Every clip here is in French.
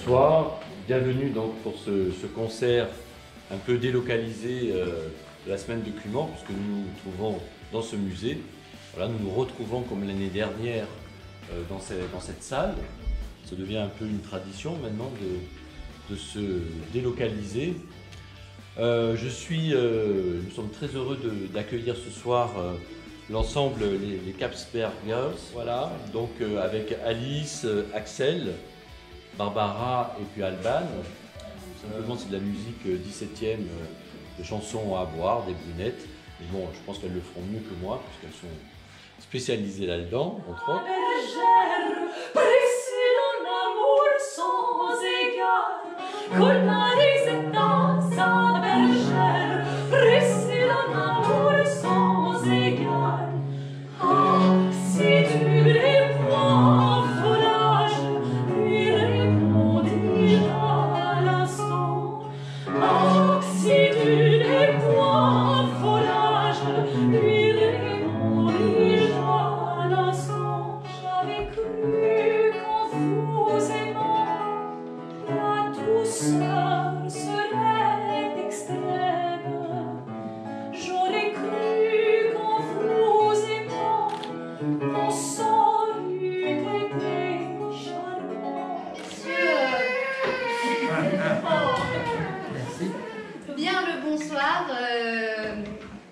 Bonsoir, bienvenue donc pour ce concert un peu délocalisé de la semaine de Cuman, puisque nous nous trouvons dans ce musée. Voilà, nous nous retrouvons comme l'année dernière dans cette salle. Ça devient un peu une tradition maintenant de se délocaliser. Nous sommes très heureux d'accueillir ce soir l'ensemble, les Capsberg Girls. Voilà, donc avec Alice, Axel, Barbara et puis Alban. Simplement, c'est de la musique 17e, de chansons à boire, des brunettes. Mais bon, je pense qu'elles le feront mieux que moi, puisqu'elles sont spécialisées là-dedans, entre autres.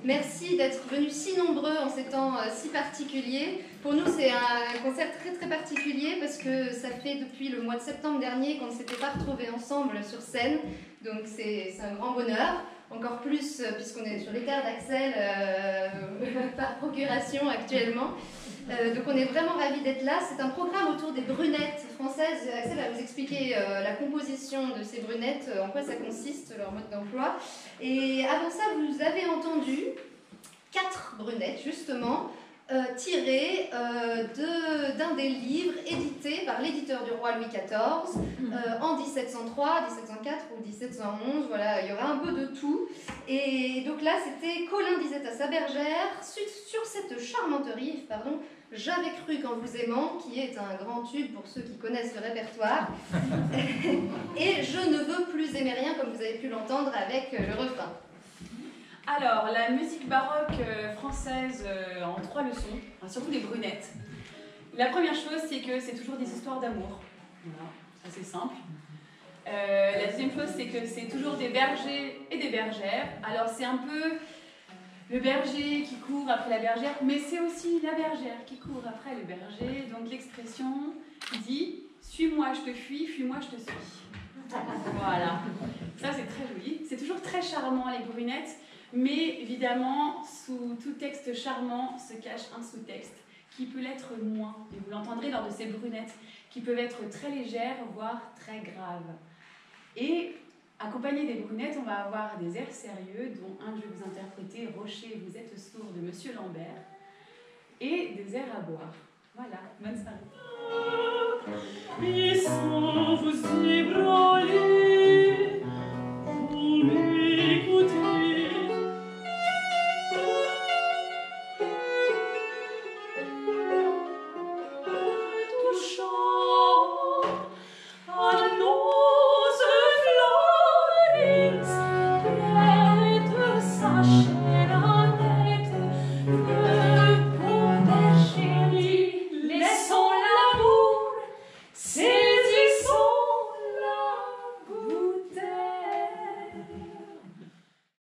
Merci d'être venus si nombreux en ces temps si particuliers. Pour nous, c'est un concert très particulier parce que ça fait depuis le mois de septembre dernier qu'on ne s'était pas retrouvés ensemble sur scène. Donc c'est un grand bonheur. Encore plus puisqu'on est sur les terres d'Axel par procuration actuellement. Donc on est vraiment ravis d'être là. C'est un programme autour des brunettes françaises. Axel va vous expliquer la composition de ces brunettes, en quoi ça consiste, leur mode d'emploi. Et avant ça, vous avez entendu 4 brunettes, justement, tirées d'un des livres édités par l'éditeur du roi Louis XIV en 1703, 1704 ou 1711. Voilà, il y aura un peu de tout. Et donc là, c'était Colin disait à sa bergère, sur cette charmante rive, pardon, j'avais cru qu'en vous aimant, qui est un grand tube pour ceux qui connaissent le répertoire. Et je ne veux plus aimer rien, comme vous avez pu l'entendre avec le refrain. Alors, la musique baroque française en 3 leçons, enfin, surtout des brunettes. La première chose, c'est que c'est toujours des histoires d'amour. Voilà, ça c'est simple. La deuxième chose, c'est que c'est toujours des bergers et des bergères. Alors, c'est un peu le berger qui court après la bergère, mais c'est aussi la bergère qui court après le berger. Donc, l'expression dit « suis-moi, je te fuis, fuis-moi, je te suis ». Voilà, ça c'est très joli. C'est toujours très charmant, les brunettes. Mais évidemment, sous tout texte charmant se cache un sous-texte qui peut l'être moins. Et vous l'entendrez lors de ces brunettes qui peuvent être très légères, voire très graves. Et accompagné des brunettes, on va avoir des airs sérieux, dont un que je vais vous interpréter, Rocher, vous êtes sourd de Monsieur Lambert, et des airs à boire. Voilà, bonne soirée. Ils sont vous ébranlés, vous m'écoutez. Touchant